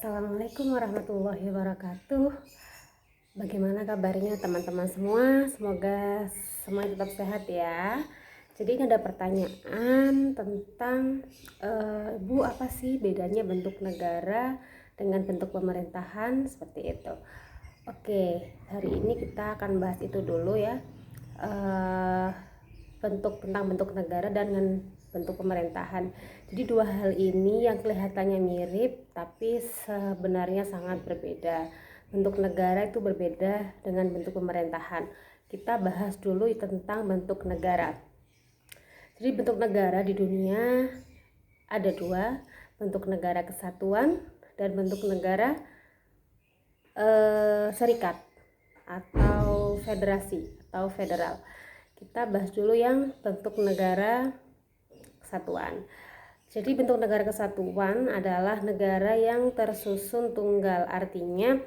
Assalamualaikum warahmatullahi wabarakatuh. Bagaimana kabarnya teman-teman semua? Semoga semuanya tetap sehat ya. Jadi ini ada pertanyaan tentang Bu, apa sih bedanya bentuk negara dengan bentuk pemerintahan seperti itu. Oke, hari ini kita akan bahas itu dulu ya. Eh, tentang bentuk negara dan bentuk pemerintahan. Jadi dua hal ini yang kelihatannya mirip tapi sebenarnya sangat berbeda. Bentuk negara itu berbeda dengan bentuk pemerintahan. Kita bahas dulu tentang bentuk negara. Jadi bentuk negara di dunia ada dua, bentuk negara kesatuan dan bentuk negara serikat atau federasi atau federal. Kita bahas dulu yang bentuk negara kesatuan. Jadi bentuk negara kesatuan adalah negara yang tersusun tunggal, artinya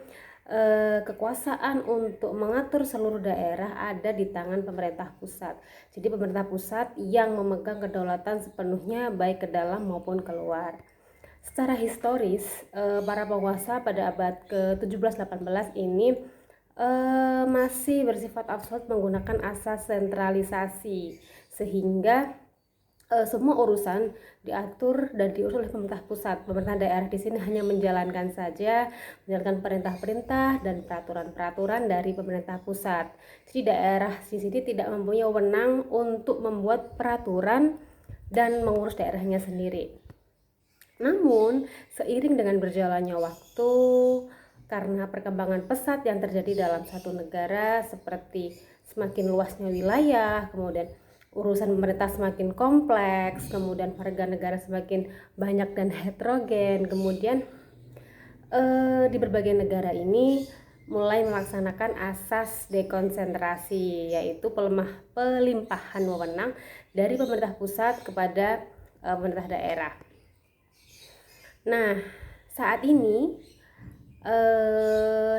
kekuasaan untuk mengatur seluruh daerah ada di tangan pemerintah pusat. Jadi pemerintah pusat yang memegang kedaulatan sepenuhnya baik ke dalam maupun keluar. Secara historis, para penguasa pada abad ke-17-18 ini masih bersifat absolut menggunakan asas sentralisasi, sehingga semua urusan diatur dan diurus oleh pemerintah pusat. Pemerintah daerah di sini hanya menjalankan perintah-perintah dan peraturan-peraturan dari pemerintah pusat. Jadi daerah di sini tidak mempunyai wewenang untuk membuat peraturan dan mengurus daerahnya sendiri. Namun, seiring dengan berjalannya waktu, karena perkembangan pesat yang terjadi dalam satu negara, seperti semakin luasnya wilayah, kemudian urusan pemerintah semakin kompleks, kemudian warga negara semakin banyak dan heterogen, kemudian di berbagai negara ini mulai melaksanakan asas dekonsentrasi, yaitu pelimpahan wewenang dari pemerintah pusat kepada pemerintah daerah. Nah, saat ini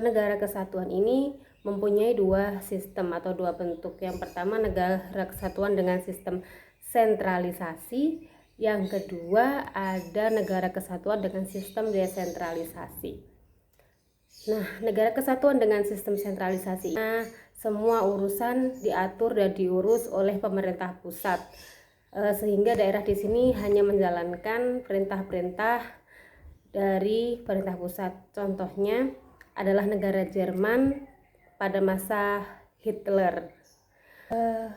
negara kesatuan ini mempunyai dua sistem atau dua bentuk. Yang pertama negara kesatuan dengan sistem sentralisasi, yang kedua ada negara kesatuan dengan sistem desentralisasi. Nah, negara kesatuan dengan sistem sentralisasi, semua urusan diatur dan diurus oleh pemerintah pusat, sehingga daerah di sini hanya menjalankan perintah-perintah dari pemerintah pusat. Contohnya adalah negara Jerman pada masa Hitler.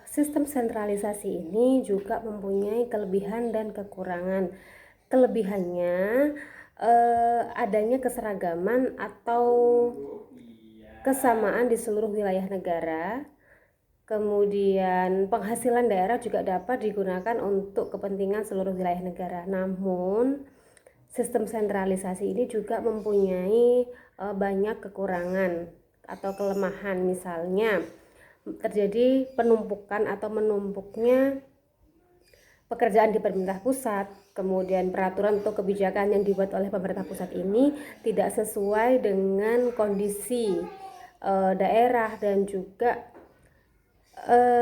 Sistem sentralisasi ini juga mempunyai kelebihan dan kekurangan. Kelebihannya adanya keseragaman atau kesamaan di seluruh wilayah negara. Kemudian penghasilan daerah juga dapat digunakan untuk kepentingan seluruh wilayah negara. Namun sistem sentralisasi ini juga mempunyai banyak kekurangan atau kelemahan. Misalnya terjadi penumpukan atau menumpuknya pekerjaan di pemerintah pusat, kemudian peraturan atau kebijakan yang dibuat oleh pemerintah pusat ini tidak sesuai dengan kondisi daerah, dan juga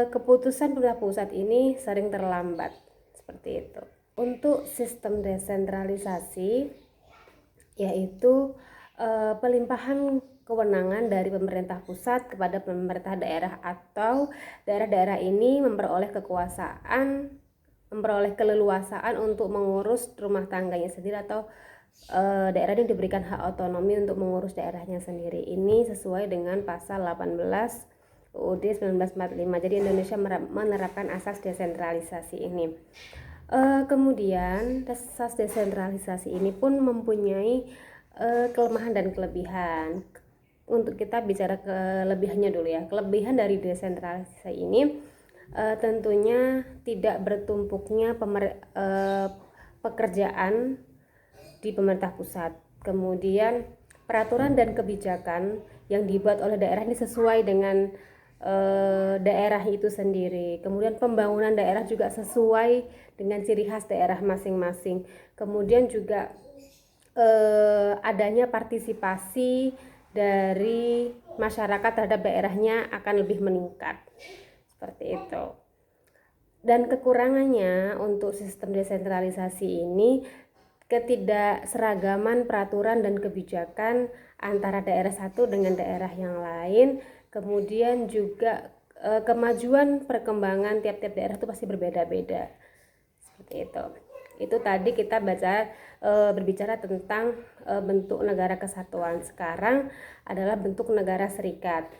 keputusan pemerintah pusat ini sering terlambat, seperti itu. Untuk sistem desentralisasi, yaitu pelimpahan kewenangan dari pemerintah pusat kepada pemerintah daerah, atau daerah-daerah ini memperoleh keleluasaan untuk mengurus rumah tangganya sendiri, atau daerah ini diberikan hak otonomi untuk mengurus daerahnya sendiri. Ini sesuai dengan pasal 18 UUD 1945. Jadi Indonesia menerapkan asas desentralisasi ini. Kemudian asas desentralisasi ini pun mempunyai kelemahan dan kelebihan. Untuk kita bicara kelebihannya dulu ya. Kelebihan dari desentralisasi ini tentunya tidak bertumpuknya pekerjaan di pemerintah pusat. Kemudian peraturan dan kebijakan yang dibuat oleh daerah ini sesuai dengan daerah itu sendiri. Kemudian pembangunan daerah juga sesuai dengan ciri khas daerah masing-masing. Kemudian juga adanya partisipasi dari masyarakat terhadap daerahnya akan lebih meningkat, seperti itu. Dan kekurangannya untuk sistem desentralisasi ini, ketidakseragaman peraturan dan kebijakan antara daerah satu dengan daerah yang lain, kemudian juga kemajuan perkembangan tiap-tiap daerah itu pasti berbeda-beda. Seperti itu. Itu tadi kita berbicara tentang bentuk negara kesatuan. Sekarang adalah bentuk negara serikat.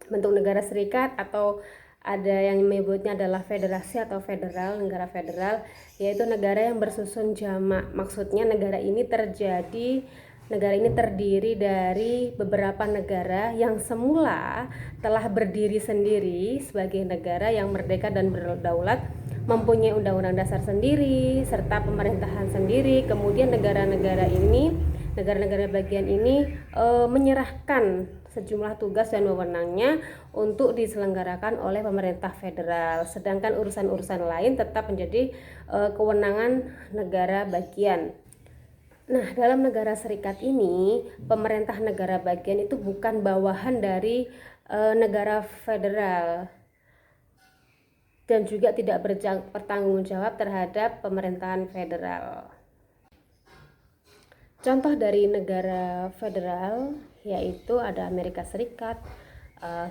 Bentuk negara serikat atau ada yang menyebutnya adalah federasi atau federal, negara federal, yaitu negara yang bersusun jamak. Maksudnya negara ini terdiri dari beberapa negara yang semula telah berdiri sendiri sebagai negara yang merdeka dan berdaulat, mempunyai undang-undang dasar sendiri serta pemerintahan sendiri. Kemudian negara-negara bagian ini menyerahkan sejumlah tugas dan wewenangnya untuk diselenggarakan oleh pemerintah federal, sedangkan urusan-urusan lain tetap menjadi kewenangan negara bagian. Nah, dalam negara serikat ini, pemerintah negara bagian itu bukan bawahan dari negara federal dan juga tidak bertanggung jawab terhadap pemerintahan federal. Contoh dari negara federal yaitu ada Amerika Serikat,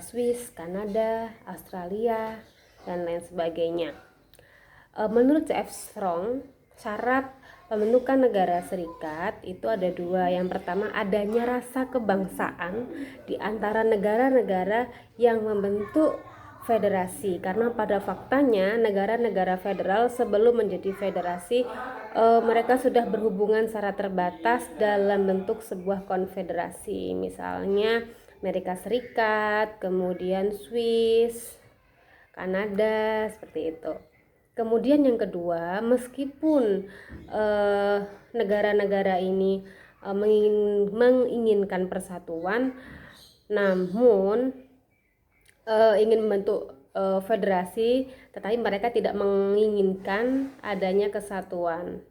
Swiss, Kanada, Australia, dan lain sebagainya. Menurut C.F. Strong, syarat pembentukan negara serikat itu ada dua. Yang pertama, adanya rasa kebangsaan di antara negara-negara yang membentuk federasi, karena pada faktanya negara-negara federal sebelum menjadi federasi mereka sudah berhubungan secara terbatas dalam bentuk sebuah konfederasi, misalnya Amerika Serikat, kemudian Swiss, Kanada, seperti itu. Kemudian yang kedua, meskipun negara-negara ini menginginkan persatuan, namun ingin membentuk federasi, tetapi mereka tidak menginginkan adanya kesatuan.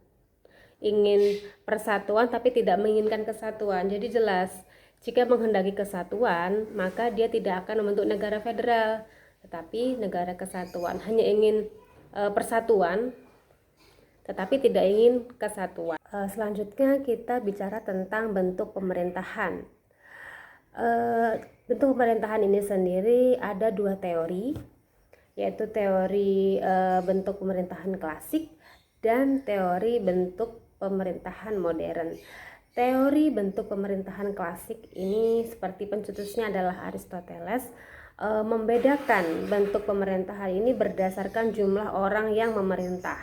Ingin persatuan tapi tidak menginginkan kesatuan. Jadi jelas, jika menghendaki kesatuan, maka dia tidak akan membentuk negara federal, tetapi negara kesatuan. Hanya ingin persatuan, tetapi tidak ingin kesatuan. Selanjutnya kita bicara tentang bentuk pemerintahan. Bentuk pemerintahan ini sendiri ada dua teori, yaitu teori bentuk pemerintahan klasik dan teori bentuk pemerintahan modern. Teori bentuk pemerintahan klasik ini seperti pencetusnya adalah Aristoteles, membedakan bentuk pemerintahan ini berdasarkan jumlah orang yang memerintah.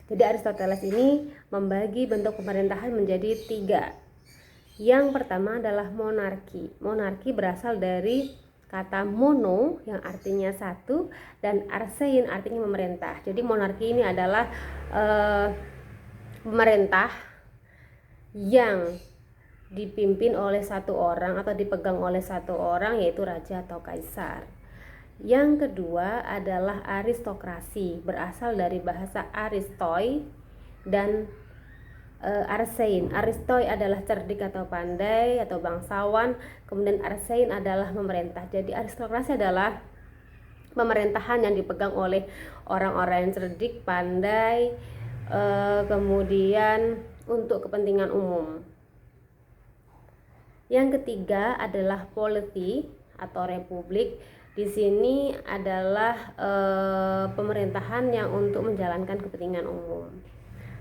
Jadi Aristoteles ini membagi bentuk pemerintahan menjadi tiga. Yang pertama adalah monarki. Monarki berasal dari kata mono yang artinya satu dan arsein artinya memerintah. Jadi monarki ini adalah pemerintah yang dipimpin oleh satu orang atau dipegang oleh satu orang, yaitu raja atau kaisar. Yang kedua adalah aristokrasi, berasal dari bahasa aristoi dan arsein. Aristoi adalah cerdik atau pandai atau bangsawan, kemudian arsein adalah memerintah. Jadi aristokrasi adalah pemerintahan yang dipegang oleh orang-orang yang cerdik, pandai, kemudian untuk kepentingan umum. Yang ketiga adalah polity atau republik. Di sini adalah pemerintahan yang untuk menjalankan kepentingan umum.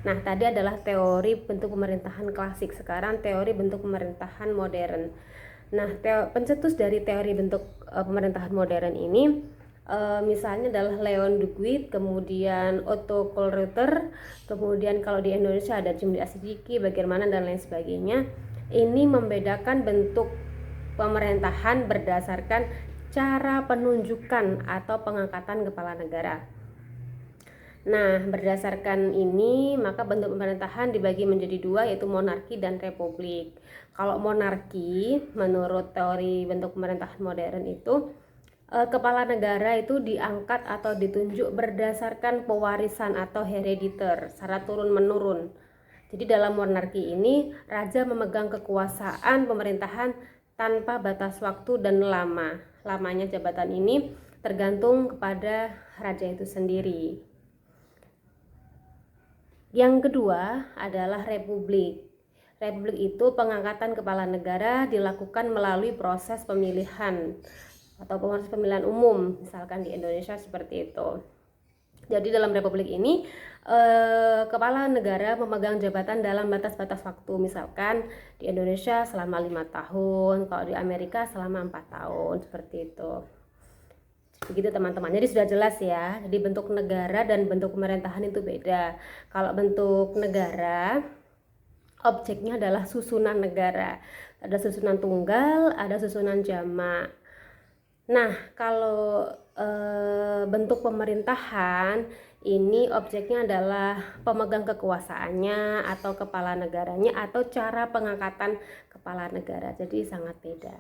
Nah, tadi adalah teori bentuk pemerintahan klasik, sekarang teori bentuk pemerintahan modern. Nah, pencetus dari teori bentuk pemerintahan modern ini misalnya adalah Leon Duguid, kemudian Otto Kohlreuter, kemudian kalau di Indonesia ada Jimli Asidiki, bagaimana dan lain sebagainya. Ini membedakan bentuk pemerintahan berdasarkan cara penunjukan atau pengangkatan kepala negara. Nah, berdasarkan ini maka bentuk pemerintahan dibagi menjadi dua, yaitu monarki dan republik. Kalau monarki, menurut teori bentuk pemerintahan modern itu, kepala negara itu diangkat atau ditunjuk berdasarkan pewarisan atau herediter secara turun-menurun. Jadi dalam monarki ini, raja memegang kekuasaan pemerintahan tanpa batas waktu dan lamanya jabatan ini tergantung kepada raja itu sendiri. Yang kedua adalah republik. Republik itu pengangkatan kepala negara dilakukan melalui proses pemilihan atau proses pemilihan umum, misalkan di Indonesia seperti itu. Jadi dalam republik ini kepala negara memegang jabatan dalam batas-batas waktu, misalkan di Indonesia selama 5 tahun, kalau di Amerika selama 4 tahun, seperti itu. Begitu teman-teman, jadi sudah jelas ya. Jadi bentuk negara dan bentuk pemerintahan itu beda. Kalau bentuk negara, objeknya adalah susunan negara. Ada susunan tunggal, ada susunan jamak. Nah, kalau bentuk pemerintahan ini objeknya adalah pemegang kekuasaannya atau kepala negaranya atau cara pengangkatan kepala negara. Jadi sangat beda.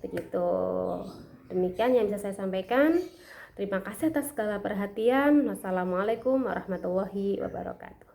Begitu. Demikian yang bisa saya sampaikan. Terima kasih atas segala perhatian. Wassalamualaikum warahmatullahi wabarakatuh.